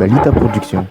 Ibalita Production.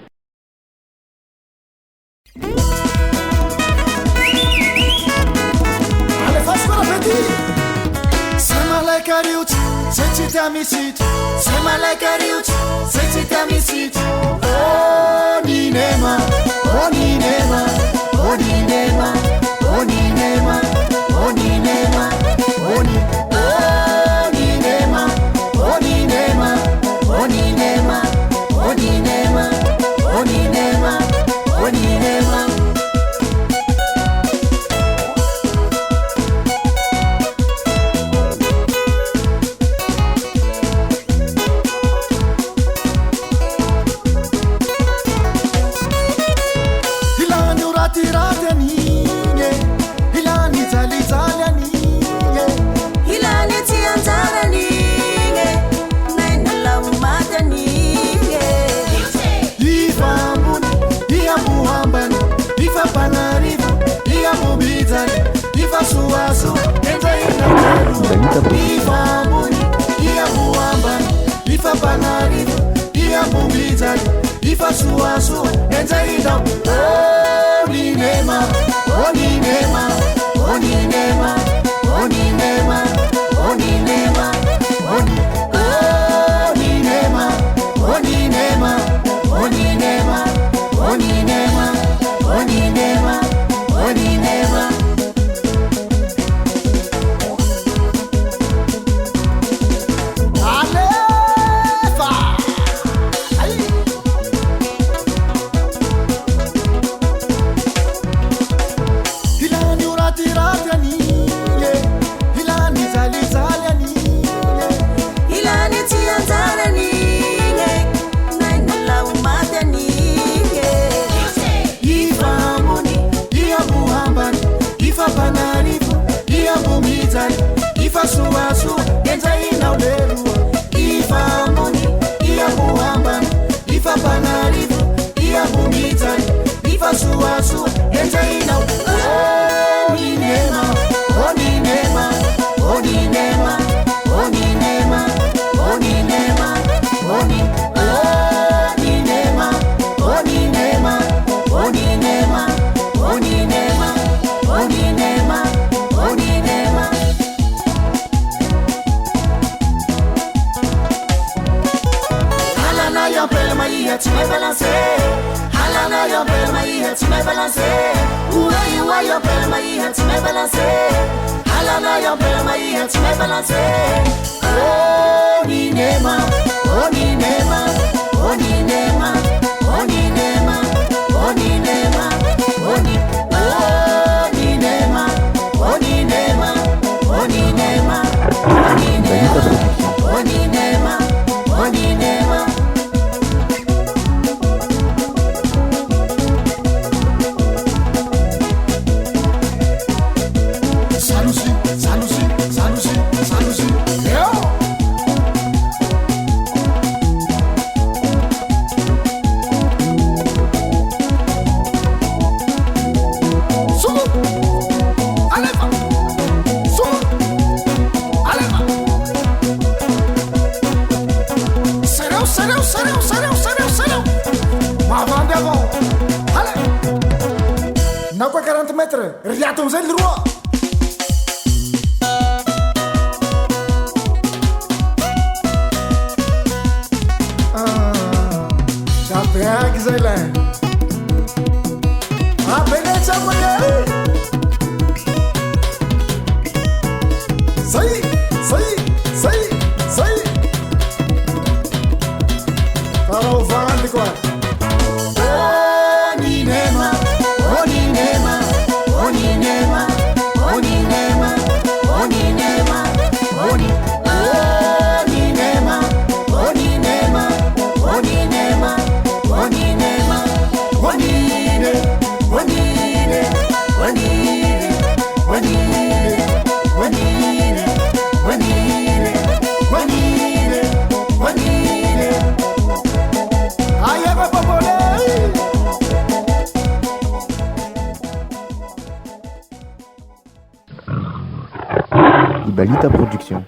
Ibalita Production.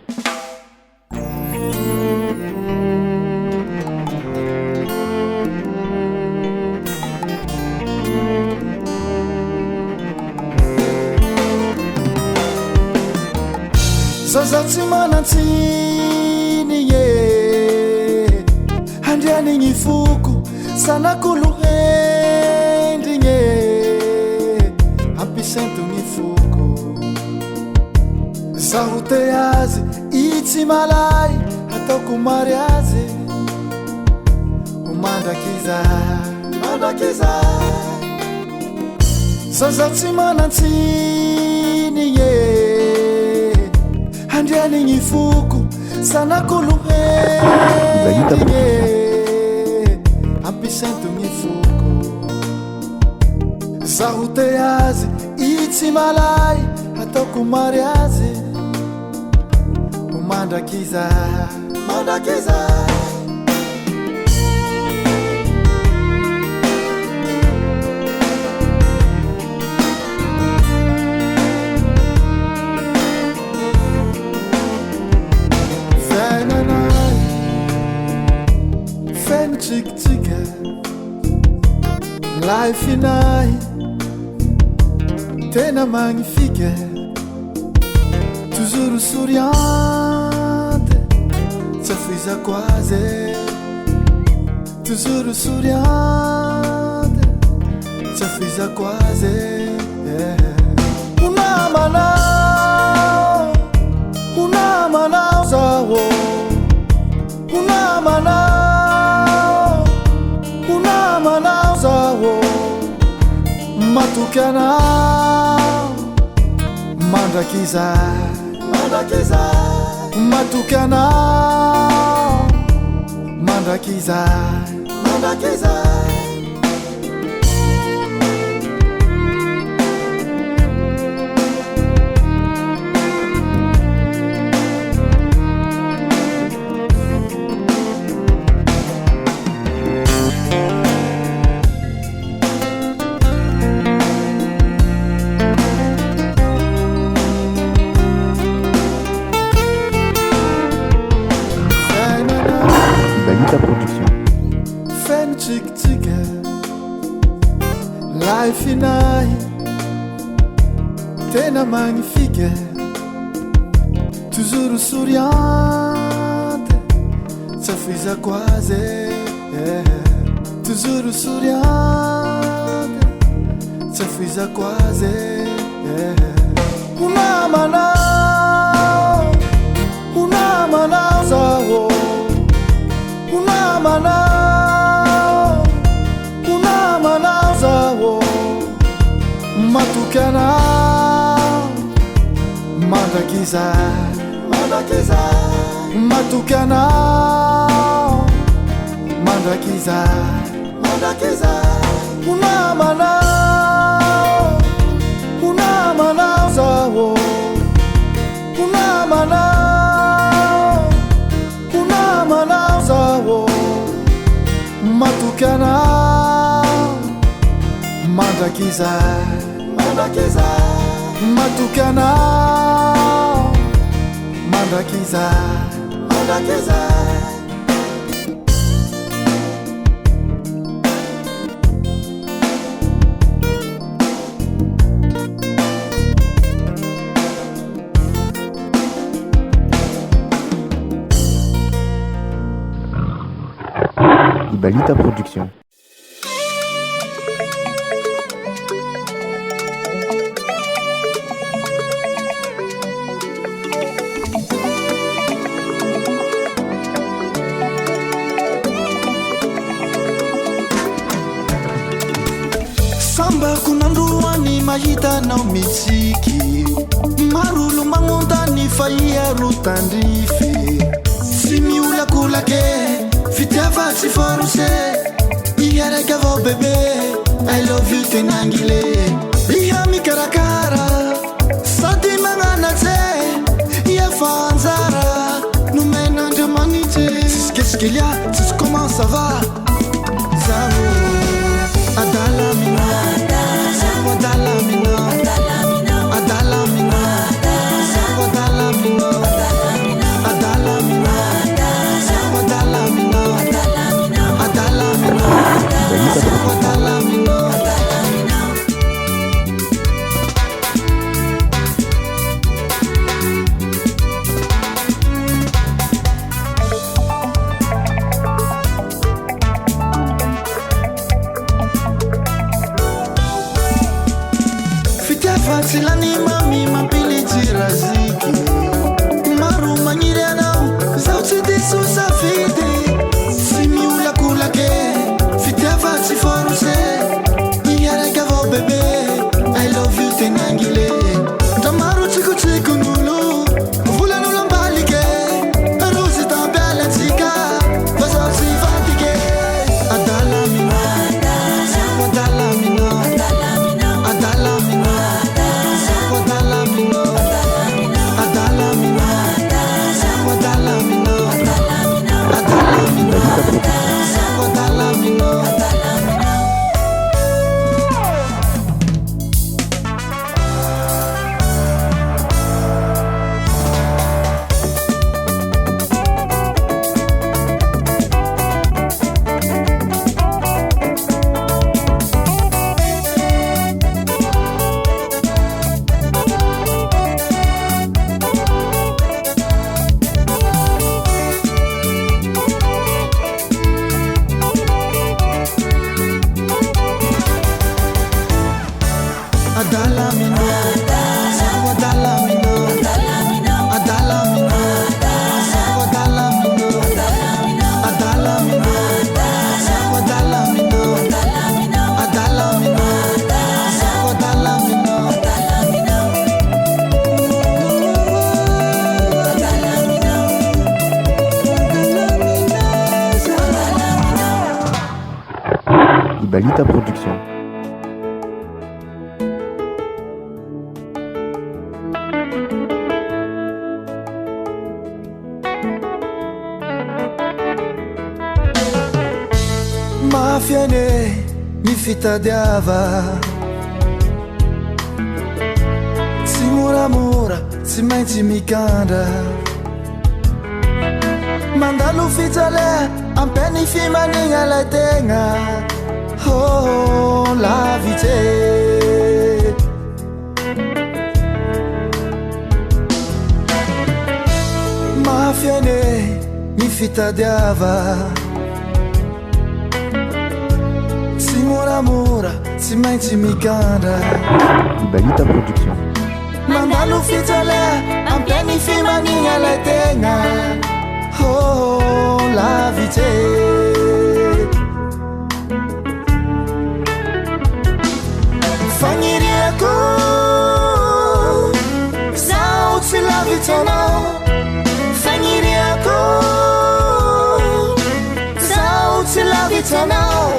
zaza tsy manantsiny e handrianigny foko sanakolohendrigny ampisaintogny foko zaho te azy itsy malay ataoko mariazy mandrakiza zaza tsy manantsiny e handrianigny foko sanakolohendrigny ampisaintogny foko zaho te azy itsy malay ataoko mariazy mandrakiza Tsika life inay tena magnifique toujours souriante tsafizako azy toujours souriante tsafizako azy unamanao zaho unamanao zaho matukana mandrakiza matukana mandrakiza Production. Fan tsika life inay tena magnifique toujours souriante tsafizako azy toujours souriante tsafizako azy unamanao zaho unamanao zaho matukana mandrakiza matukana mandrakiza unamanao zaho unamanao zaho matukana mandrakiza matukana mandrakiza Balita Production. Samba kunandruani mahitanao mitsiki marolo magnontany fa iarotandrify tsy miolakolake fitiavatsy forcé iaraka avao bebe I love you tenangile iha mikarakara sady magnanatsy iafanjara nomenandriamanitsy tsisiketsikelya tsisy comment ça va zaho adalamina zaho adalamina adalamina zaho adalamina adalamina zaho adalamina adalamina zaho adalamina mami mampilijiraziki maro magniry anao zao tsy diso safidy sy miolakolake fitiava tsy forose iaraka avao bebe I love you tenangile ndra maro tsikotsikon'olo volan'olo ambalike rozy tampialatsika fa zao tsy vadike adalamina adalamina adalamina adalamina adalamina adalamina adalamina Balita Production. Mafiane mi fitadiava tsy moramora tsy maintsy mikandra mandalo fijale ampeny fimanigna lay tegna oh lavitse mafiane mi fitadiava tsy moramora tsy maintsy mikandra Balita Production. mandalo fijale ampeny fimanigna lay tegna oh lavitse fagniriako zao tsy lavitsanao fagniriako zao tsy lavitsanao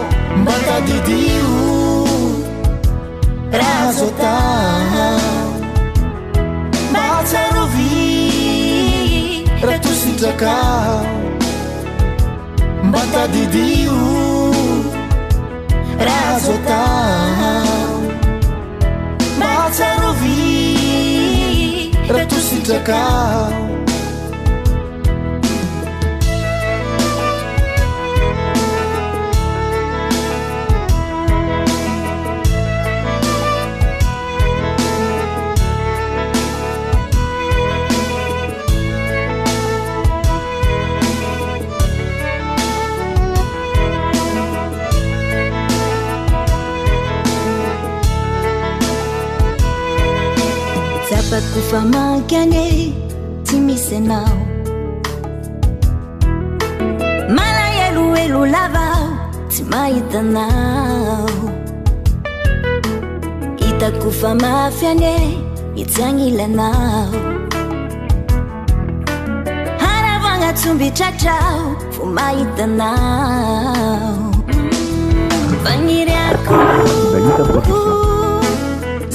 mba tadidio raha zao tao mba tsarovy raha tositrakao mba tadidio raha zao tao matsarovy raha tositrakao Kufa makane tsy misy anao malaheloelo lavao tsy mahitanao hitako fa mafy ane itsagnilanao haravagna tsomby tratrao vo mahitanao fagniriako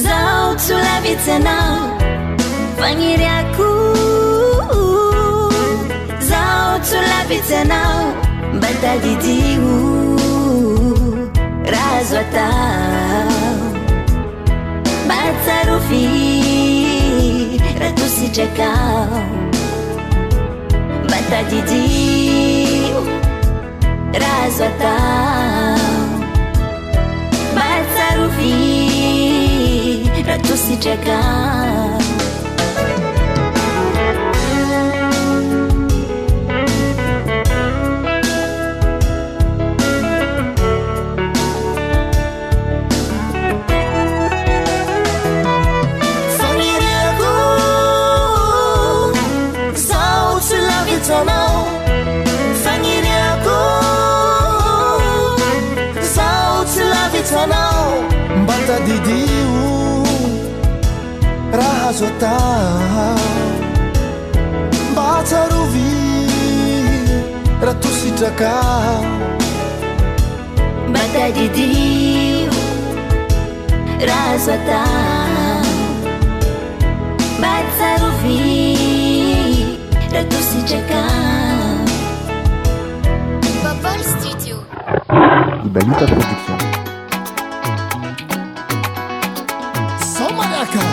zao tsy lavitsanao fagniriako zao tsy lavitsanao mba tadidio raha zao atao mba tsarovy raha tositrakao mba tadidio raha zao atao mba tsarovy raha tositrakao azo atao mba tsarovy raha tositraka mba tadidio raha azo atao mba tsarovy raha tositraka. Bubble Studio. Ibalita Production. Somalaka.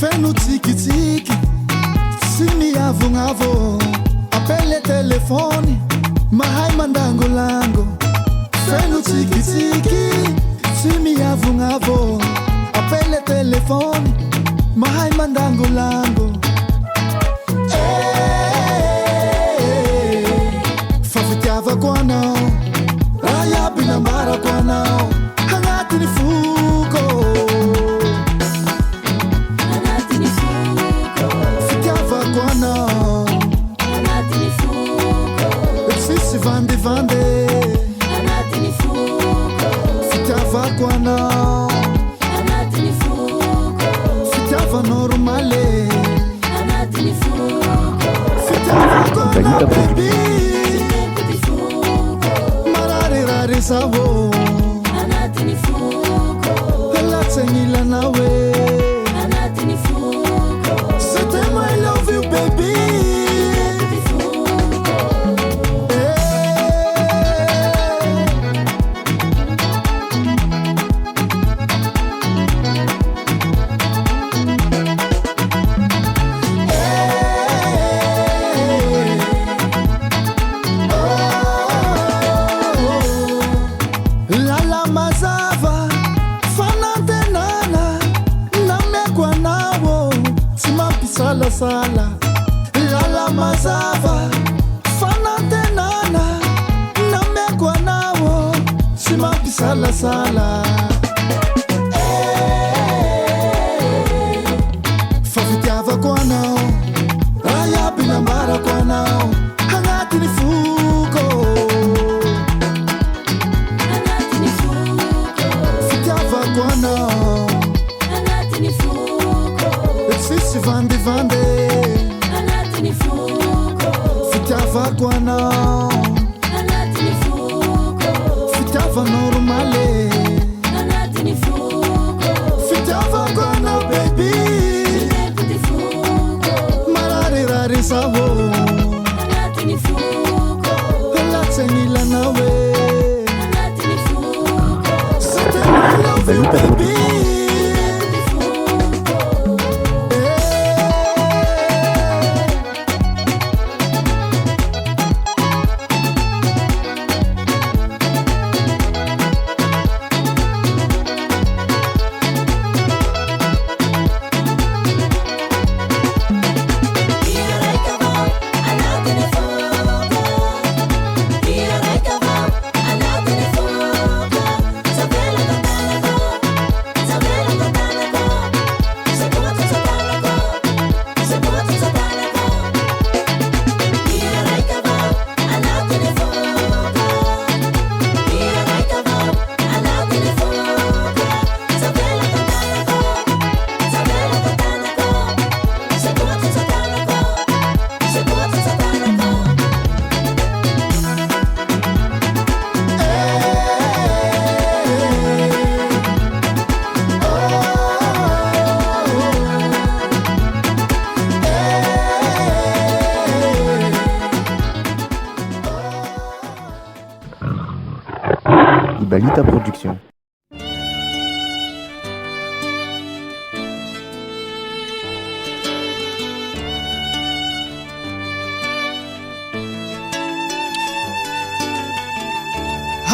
Feno tiki-tiki, si miavonavo, appelle telefoni, mahay mandangolango. Feno tiki-tiki, si miavonavo, appelle telefoni, mahay mandangolango. Fafitiavako anao, raha iaby nambarako anao, agnatiny foko. Fitiavako anao, tsisy vandevande. Fitiavako anao, fitiava normale. Fitiavako anao baby, mararirary zao, latsagnila nawe. C'était I love you baby. Lala mazava fanantenana namekwa nawo simampisala sala. Lala mazava fanantenana namekwa nawo simampisala sala. Fafitiavako anao, raha iaby nambarako anao, agnatiny foko. Fitiavako anao, tsisy vandevande. Fitiavako anao, fitiava normale. Fitiavako anao baby, mararirary zao, latsagnila nawe. C'était I love you baby. Ibalita Production.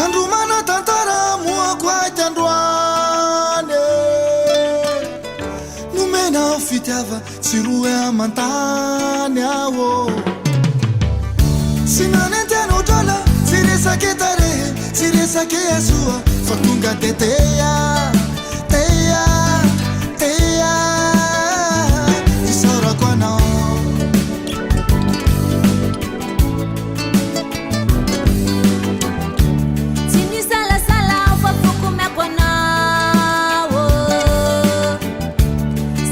Andromana tantara moako aty androany, nomena fitiava tsy roe amantany ao. Tsy nanentenao drala, tsy resake tare, tiresake azua fa tonga de tea tea tea isaorako anao tsy misalasala fa fokomeako anao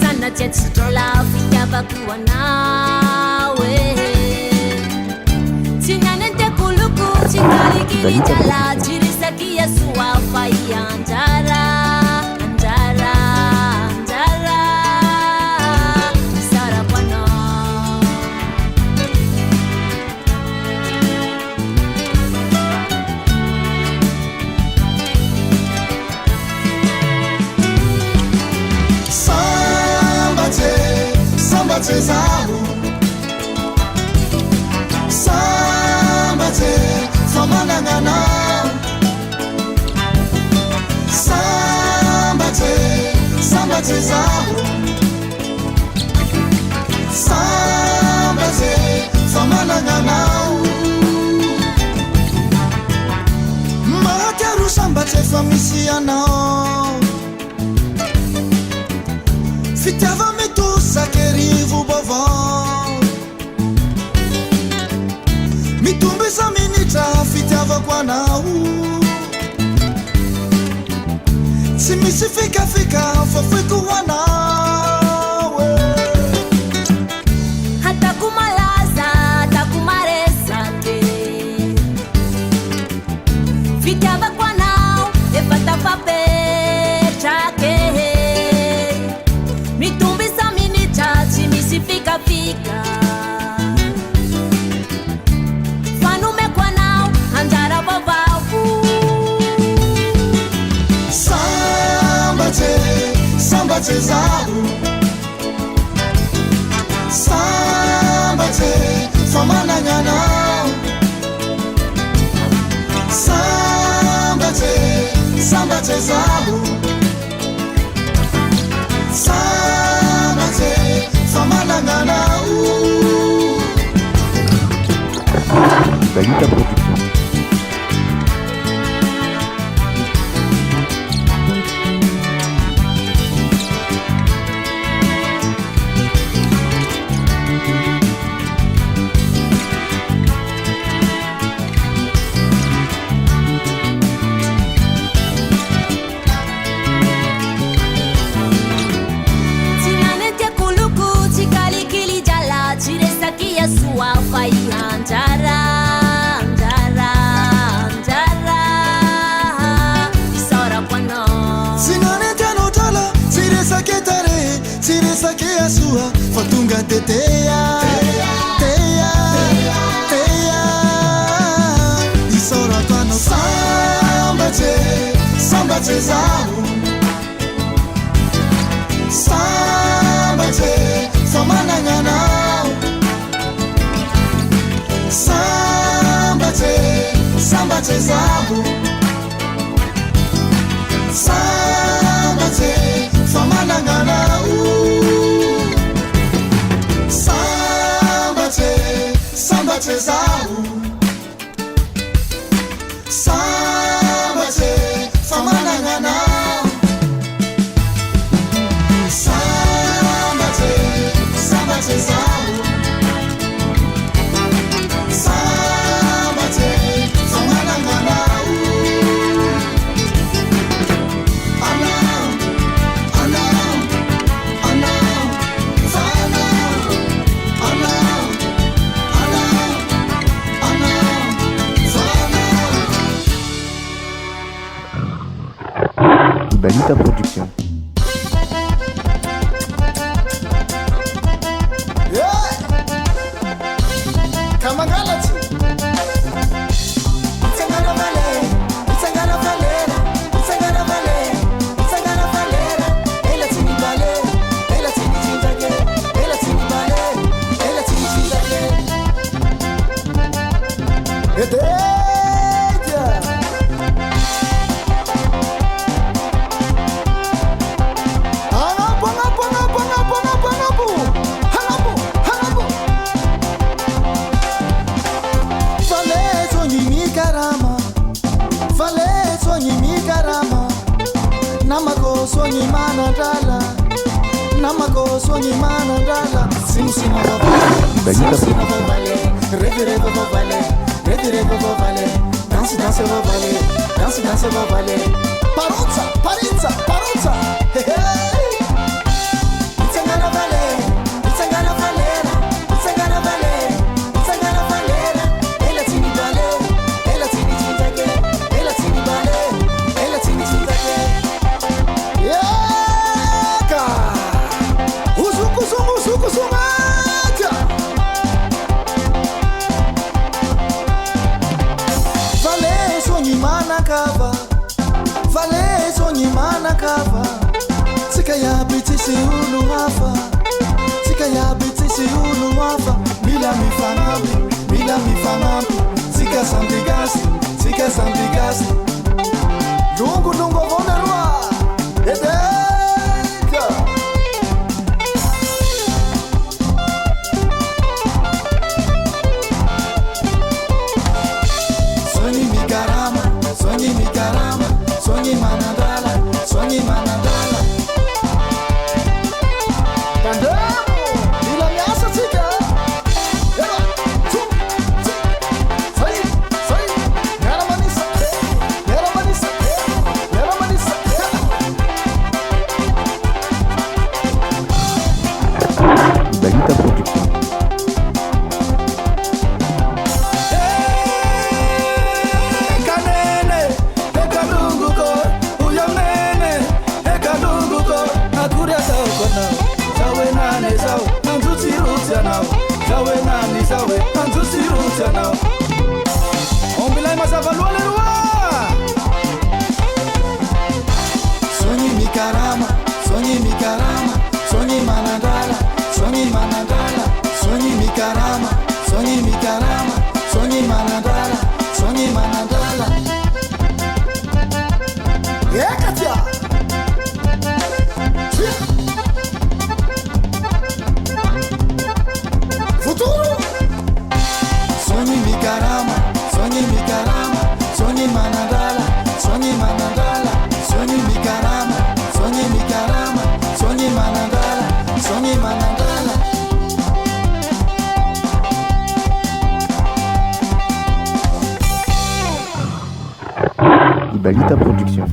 sanatia tsy drola fitiavako anao tsy nianentekoloko tsy talikilitala tsy resaky asoa fa ianjara anjara anjara isarako anao sambatse zaho sambatse famananganao sambatse sambatse zaho sambatse famananganao matiaro sambatse fa misy anao fitiava mitosakerivo bavao mitumbisa minitra fitiavako anao tsy misy fikafika fa fiko anao hatako malaza hatako maresake fitiavako anao efa tafapetrake mitumbisa minitra tsy misy fikafika fanomeko anao anjara vavavo sambatse sambatse zaho sambatse famananganao sambatse sambatse zaho sambatse famananganao Balita Production. sua fai anjara anjara anjara isora kwano sinane tano tala siresaketare siresake asua fatunga tetea teya teya isora kwano sambache sambache zahu sambache samanangana sambache sambache zahu sambache samanangana sambache sambache zahu sambache samanangana sambache sambache zahu sambache samanangana Balita Production. Kamangalachi Tsangana vale Tsangana valera Tsangana vale Tsangana valera Ela tini vale Ela tini jinjake Ela tini vale Ela tini jinjake Edeja sonyi manandala namako sonyi manandala simsima vovale rêve vovale danse vovale paritza hey hey Itsangana valera ela tini bale ela tini chintake ela tini bale ela tini chintake yaka uzuku sumaka vale sonyi mana kava Sika ya bitisi ulu wafa Mila mifanambi Sika samdigasi Lungu vonerwa Edeka Sonyi mikarama Sonyi manandala Dalita Production. Sonyi mikarama Sonyi manandala Sonyi mikarama Sonyi manandala Katia Futuro Sonyi mikarama Sonyi manandala Sonyi mikarama Sonyi manandala Dalita Production.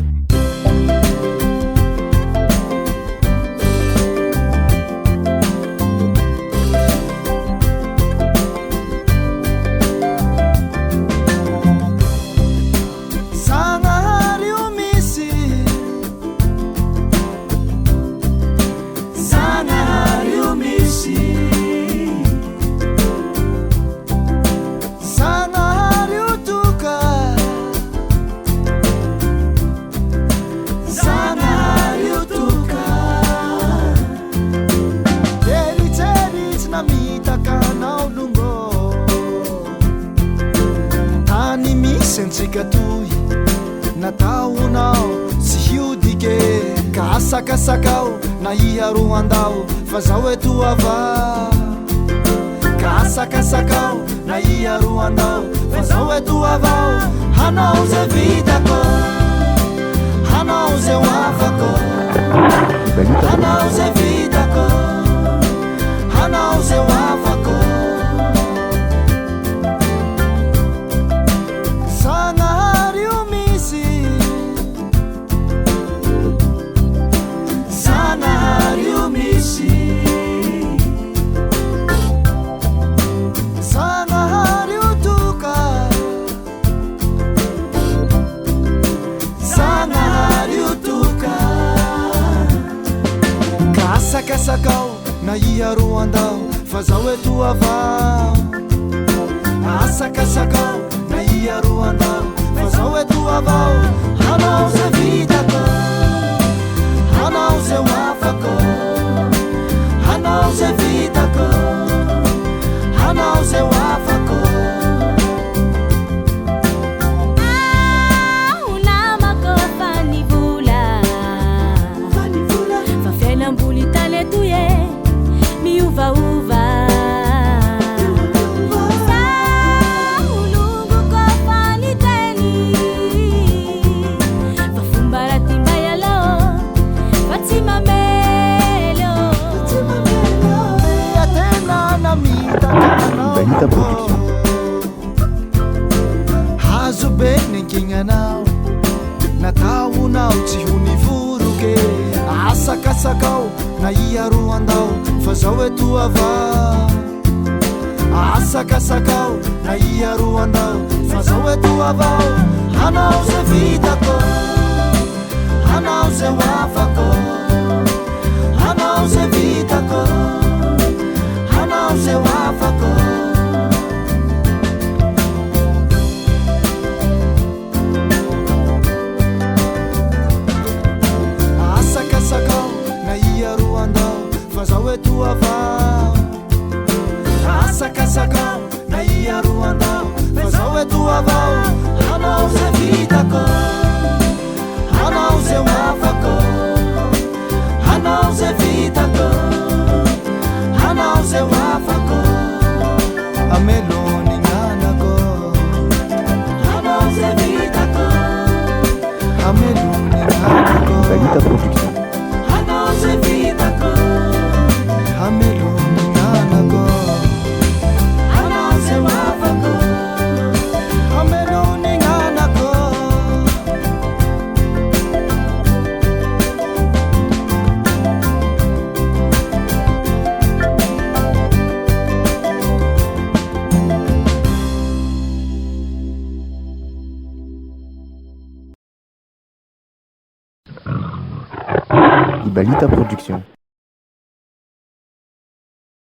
Sentikatui nataonao sy hiodike ka asakasakao na iaroandao fa zao eto ava ka asakasakao na iaroandao fa zao eto avao hanao ze vitako hanao ze wafako hanao ze vitako hanao ze wafako Sakao na iaroandao fa zao eto avao asakasakao na iaroandao fa zao eto avao hanao ze vitako hanao ze wafako hanao ze vitako hanao ze wafako asakasakao na iaroandao fa zao etoava asakasakao na iaroandao fa zao etoavao hanao ze vitako hanao ze wafako hanao ze vitako hanao ze wafako asakasakao na iaroandao fa zao etoavao asakasakao na iaroandao fa zao etoavao hanao ze vitako hanao ze wafako hanao ze vitako hanao ze wafako ameloni nganako hanao ze vitako ameloni nganako Balita Production. hanao ze vitako ameloni nganako hanao ze wafako ameloni nganako Balita Production.